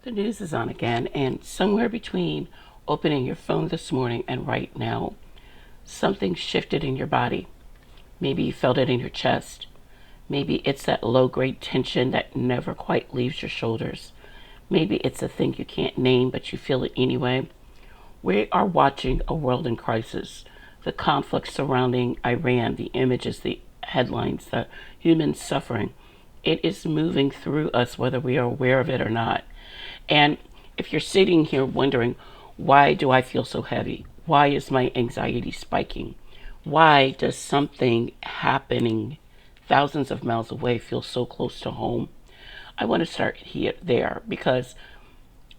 The news is on again, and somewhere between opening your phone this morning and right now, something shifted in your body. Maybe you felt it in your chest. Maybe it's that low-grade tension that never quite leaves your shoulders. Maybe it's a thing you can't name, but you feel it anyway. We are watching a world in crisis. The conflict surrounding Iran, the images, the headlines, the human suffering. It is moving through us whether we are aware of it or not. And if you're sitting here wondering, why do I feel so heavy? Why is my anxiety spiking? Why does something happening thousands of miles away feel so close to home? I want to start there because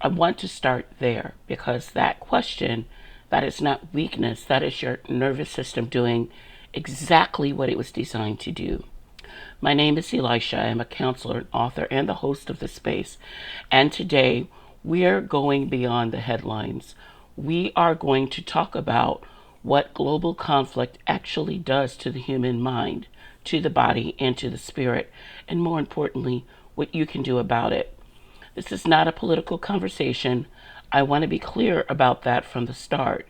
that question, that is not weakness, that is your nervous system doing exactly what it was designed to do. My name is Elisha. I am a counselor, an author, and the host of the space. And today we are going beyond the headlines. We are going to talk about what global conflict actually does to the human mind, to the body, and to the spirit, and more importantly, what you can do about it. This is not a political conversation. I want to be clear about that from the start.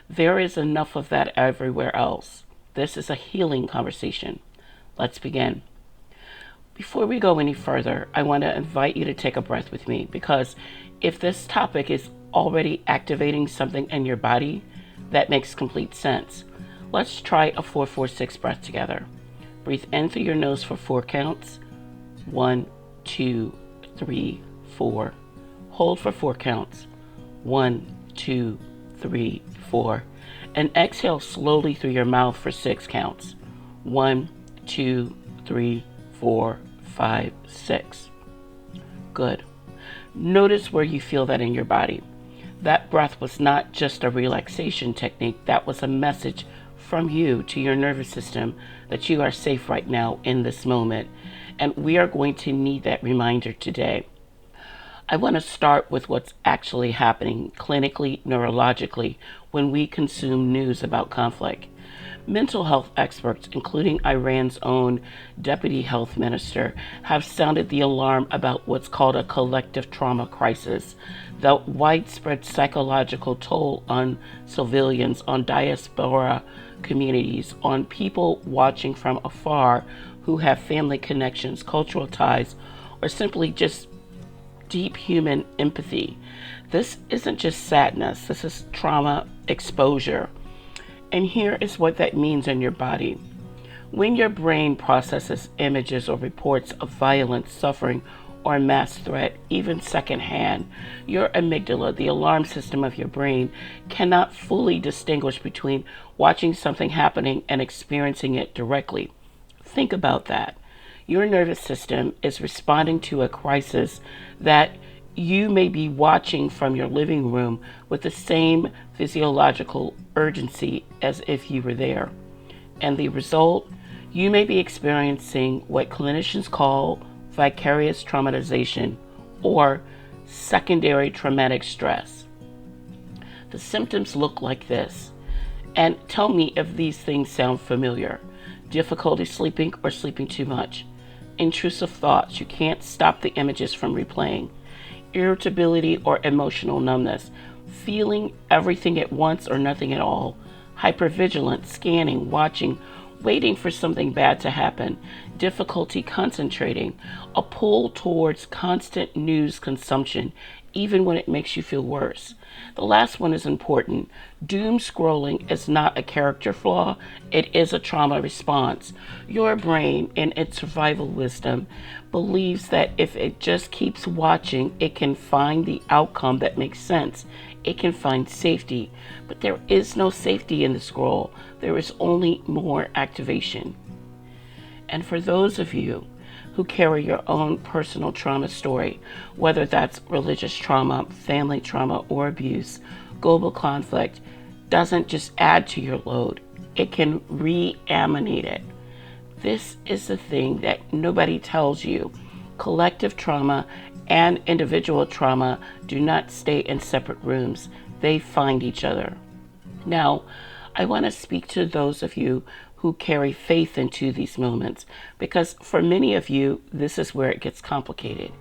There is enough of that everywhere else. This is a healing conversation. Let's begin. Before we go any further, I want to invite you to take a breath with me because if this topic is already activating something in your body, that makes complete sense. Let's try a 4-4-6 breath together. Breathe in through your nose for 4 counts. 1, 2, 3, 4. Hold for 4 counts. 1, 2, 3, 4. And exhale slowly through your mouth for 6 counts. 1, 2, 3, 4, 5, 6. Good. Notice where you feel that in your body. That breath was not just a relaxation technique, that was a message from you to your nervous system that you are safe right now in this moment. And we are going to need that reminder today. I want to start with what's actually happening clinically, neurologically, when we consume news about conflict. Mental health experts, including Iran's own deputy health minister, have sounded the alarm about what's called a collective trauma crisis, the widespread psychological toll on civilians, on diaspora communities, on people watching from afar who have family connections, cultural ties, or simply just deep human empathy. This isn't just sadness, this is trauma exposure. And here is what that means in your body. When your brain processes images or reports of violence, suffering, or mass threat, even secondhand, your amygdala, the alarm system of your brain, cannot fully distinguish between watching something happening and experiencing it directly. Think about that. Your nervous system is responding to a crisis that you may be watching from your living room with the same physiological urgency as if you were there. And the result, you may be experiencing what clinicians call vicarious traumatization or secondary traumatic stress. The symptoms look like this. And tell me if these things sound familiar. Difficulty sleeping or sleeping too much. Intrusive thoughts, you can't stop the images from replaying. Irritability or emotional numbness, feeling everything at once or nothing at all. Hypervigilance, scanning, watching, waiting for something bad to happen. Difficulty concentrating, a pull towards constant news consumption, even when it makes you feel worse. The last one is important. Doom scrolling is not a character flaw, it is a trauma response. Your brain, in its survival wisdom, believes that if it just keeps watching, it can find the outcome that makes sense. It can find safety. But there is no safety in the scroll. There is only more activation. And for those of you who carry your own personal trauma story, whether that's religious trauma, family trauma, or abuse, global conflict doesn't just add to your load, it can reanimate it. This is the thing that nobody tells you. Collective trauma and individual trauma do not stay in separate rooms. They find each other. Now, I want to speak to those of you who carry faith into these moments, because for many of you, this is where it gets complicated.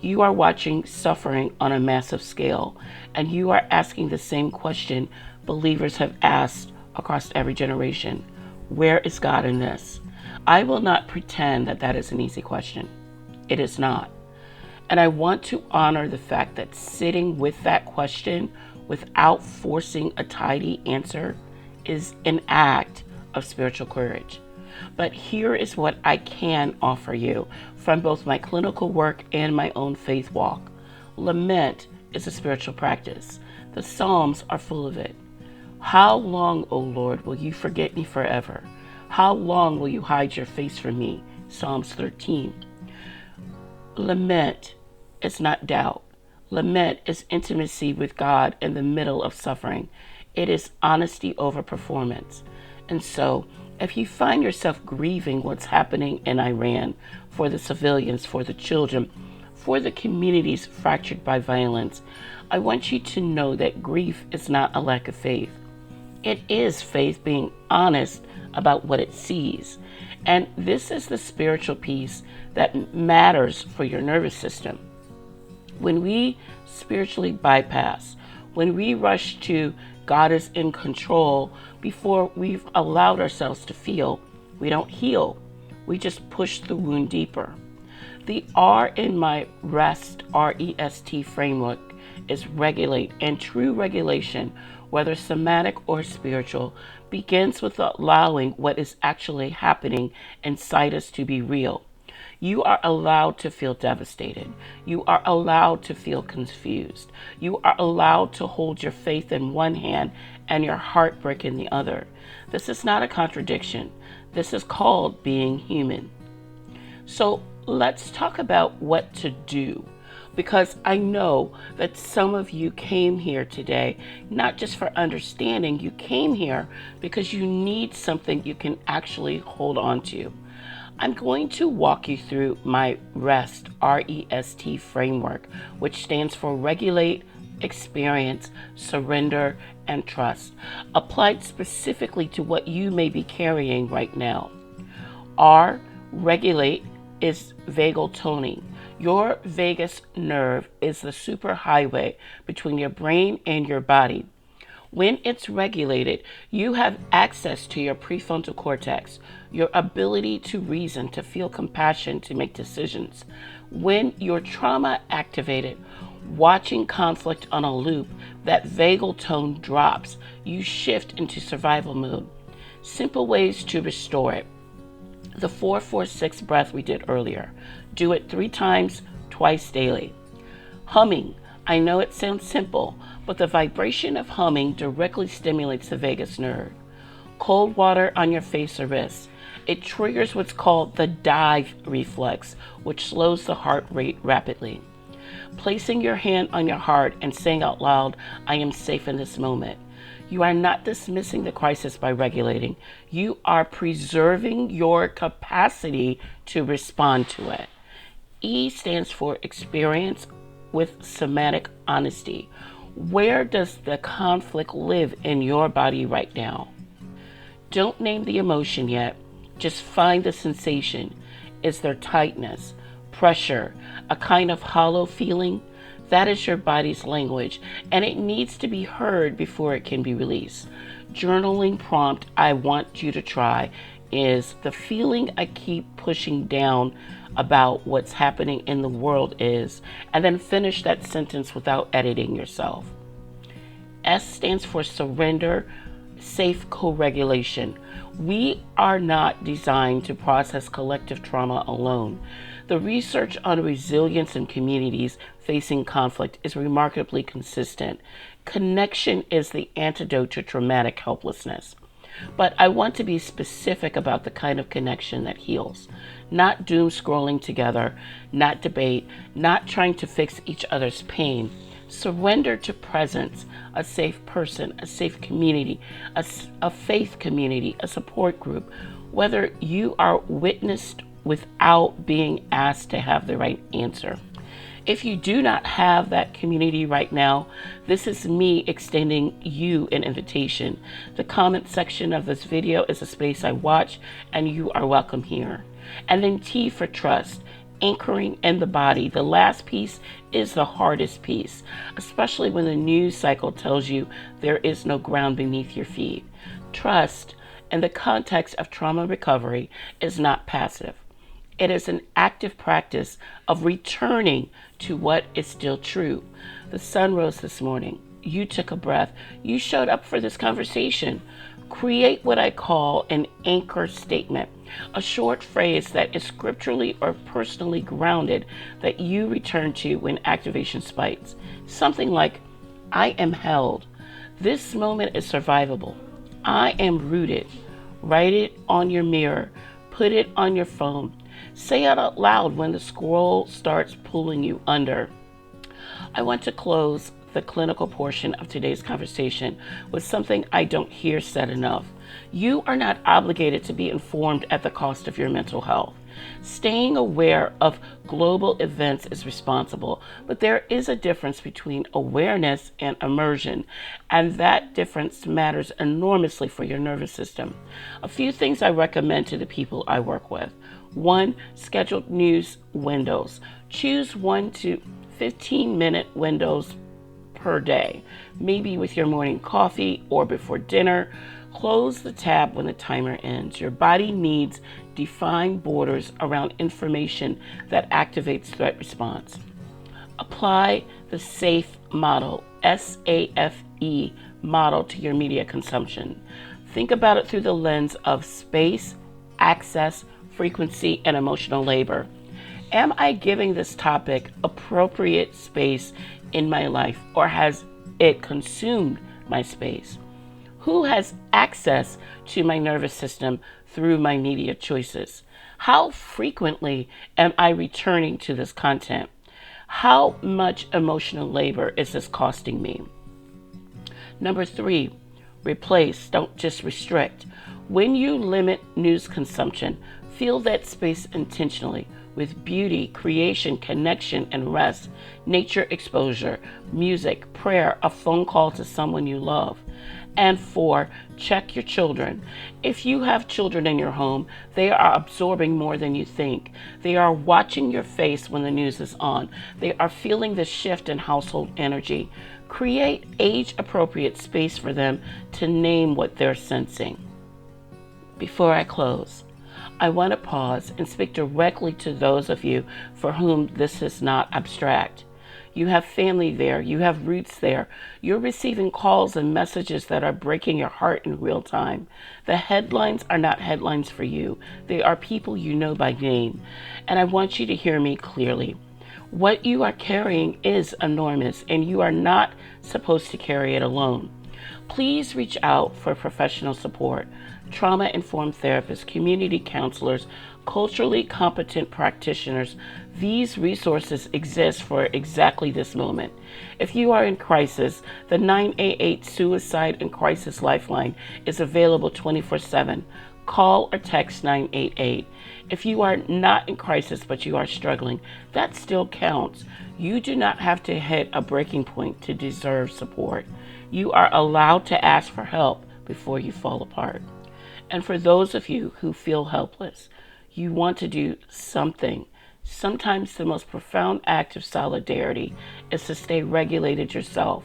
You are watching suffering on a massive scale, and you are asking the same question believers have asked across every generation. Where is God in this? I will not pretend that that is an easy question. It is not. And I want to honor the fact that sitting with that question without forcing a tidy answer is an act of spiritual courage. But here is what I can offer you from both my clinical work and my own faith walk. Lament is a spiritual practice. The Psalms are full of it. How long, O Lord, will you forget me forever? How long will you hide your face from me? Psalms 13. Lament is not doubt. Lament is intimacy with God in the middle of suffering. It is honesty over performance. And so, if you find yourself grieving what's happening in Iran, for the civilians, for the children, for the communities fractured by violence, I want you to know that grief is not a lack of faith. It is faith being honest about what it sees. And this is the spiritual piece that matters for your nervous system. When we spiritually bypass, when we rush to God is in control before we've allowed ourselves to feel, we don't heal. We just push the wound deeper. The R in my R.E.S.T, R-E.S.T framework is regulate, and true regulation, whether somatic or spiritual, begins with allowing what is actually happening inside us to be real. You are allowed to feel devastated. You are allowed to feel confused. You are allowed to hold your faith in one hand and your heartbreak in the other. This is not a contradiction. This is called being human. So let's talk about what to do, because I know that some of you came here today not just for understanding. You came here because you need something you can actually hold on to. I'm going to walk you through my R.E.S.T, R-E.S.T framework, which stands for regulate, experience, surrender, and trust, applied specifically to what you may be carrying right now. R, regulate, is vagal toning. Your vagus nerve is the superhighway between your brain and your body. When it's regulated, you have access to your prefrontal cortex, your ability to reason, to feel compassion, to make decisions. When you're trauma activated, watching conflict on a loop, that vagal tone drops. You shift into survival mode. Simple ways to restore it. The 4-4-6 breath we did earlier. Do it 3 times, twice daily. Humming. I know it sounds simple, but the vibration of humming directly stimulates the vagus nerve. Cold water on your face or wrist. It triggers what's called the dive reflex, which slows the heart rate rapidly. Placing your hand on your heart and saying out loud, I am safe in this moment. You are not dismissing the crisis by regulating. You are preserving your capacity to respond to it. E stands for experience with somatic honesty. Where does the conflict live in your body right now? Don't name the emotion yet. Just find the sensation. Is there tightness, pressure, a kind of hollow feeling? That is your body's language, and it needs to be heard before it can be released. Journaling prompt I want you to try is the feeling I keep pushing down about what's happening in the world is, and then finish that sentence without editing yourself. S stands for surrender, safe co-regulation. We are not designed to process collective trauma alone. The research on resilience in communities facing conflict is remarkably consistent. Connection is the antidote to traumatic helplessness. But I want to be specific about the kind of connection that heals. Not doom scrolling together, not debate, not trying to fix each other's pain. Surrender to presence, a safe person, a safe community, a faith community, a support group, whether you are witnessed without being asked to have the right answer. If you do not have that community right now, this is me extending you an invitation. The comment section of this video is a space I watch, and you are welcome here. And then T for trust. anchoring in the body. The last piece is the hardest piece, especially when the news cycle tells you there is no ground beneath your feet. Trust, in the context of trauma recovery, is not passive. It is an active practice of returning to what is still true. The sun rose this morning. You took a breath. You showed up for this conversation. Create what I call an anchor statement, a short phrase that is scripturally or personally grounded that you return to when activation spikes. Something like, I am held. This moment is survivable. I am rooted. Write it on your mirror. Put it on your phone. Say it out loud when the scroll starts pulling you under. I want to close the clinical portion of today's conversation with something I don't hear said enough. You are not obligated to be informed at the cost of your mental health. Staying aware of global events is responsible, but there is a difference between awareness and immersion, and that difference matters enormously for your nervous system. A few things I recommend to the people I work with. 1. Scheduled news windows. Choose 1 to 15-minute windows per day, maybe with your morning coffee or before dinner. Close the tab when the timer ends. Your body needs defined borders around information that activates threat response. Apply the SAFE model, SAFE model, to your media consumption. Think about it through the lens of space, access, frequency, and emotional labor. Am I giving this topic appropriate space in my life, or has it consumed my space? Who has access to my nervous system through my media choices? How frequently am I returning to this content? How much emotional labor is this costing me? Number 3, replace, don't just restrict. When you limit news consumption, fill that space intentionally with beauty, creation, connection, and rest, nature exposure, music, prayer, a phone call to someone you love. And 4, check your children. If you have children in your home, they are absorbing more than you think. They are watching your face when the news is on. They are feeling the shift in household energy. Create age-appropriate space for them to name what they're sensing. Before I close, I want to pause and speak directly to those of you for whom this is not abstract. You have family there. You have roots there. You're receiving calls and messages that are breaking your heart in real time. The headlines are not headlines for you. They are people you know by name. And I want you to hear me clearly. What you are carrying is enormous, and you are not supposed to carry it alone. Please reach out for professional support. Trauma-informed therapists, community counselors, culturally competent practitioners. These resources exist for exactly this moment. If you are in crisis, the 988 Suicide and Crisis Lifeline is available 24/7. Call or text 988. If you are not in crisis but you are struggling, that still counts. You do not have to hit a breaking point to deserve support. You are allowed to ask for help before you fall apart. And for those of you who feel helpless, you want to do something. Sometimes the most profound act of solidarity is to stay regulated yourself,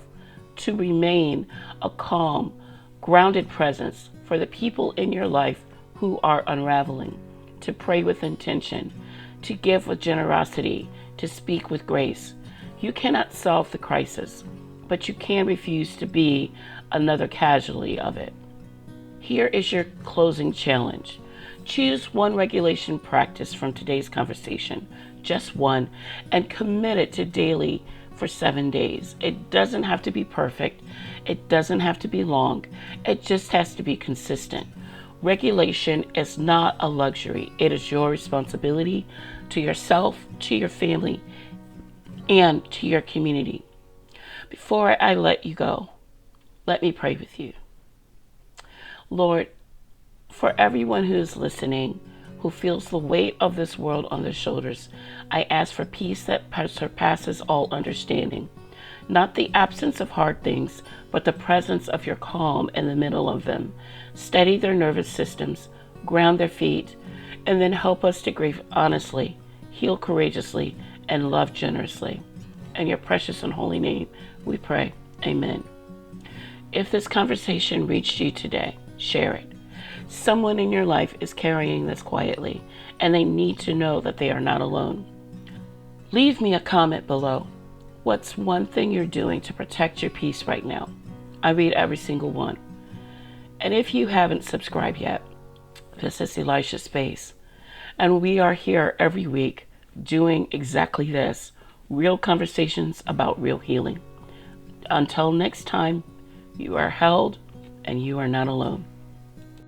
to remain a calm, grounded presence for the people in your life who are unraveling, to pray with intention, to give with generosity, to speak with grace. You cannot solve the crisis, but you can refuse to be another casualty of it. Here is your closing challenge. Choose one regulation practice from today's conversation, just one, and commit it to daily for 7 days. It doesn't have to be perfect. It doesn't have to be long. It just has to be consistent. Regulation is not a luxury. It is your responsibility to yourself, to your family, and to your community. Before I let you go, let me pray with you. Lord, for everyone who is listening, who feels the weight of this world on their shoulders, I ask for peace that surpasses all understanding. Not the absence of hard things, but the presence of your calm in the middle of them. Steady their nervous systems, ground their feet, and then help us to grieve honestly, heal courageously, and love generously. In your precious and holy name, we pray. Amen. If this conversation reached you today, share it. Someone in your life is carrying this quietly, and they need to know that they are not alone. Leave me a comment below. What's one thing you're doing to protect your peace right now? I read every single one. And if you haven't subscribed yet, this is Elisha Space. And we are here every week doing exactly this, real conversations about real healing. Until next time, you are held and you are not alone.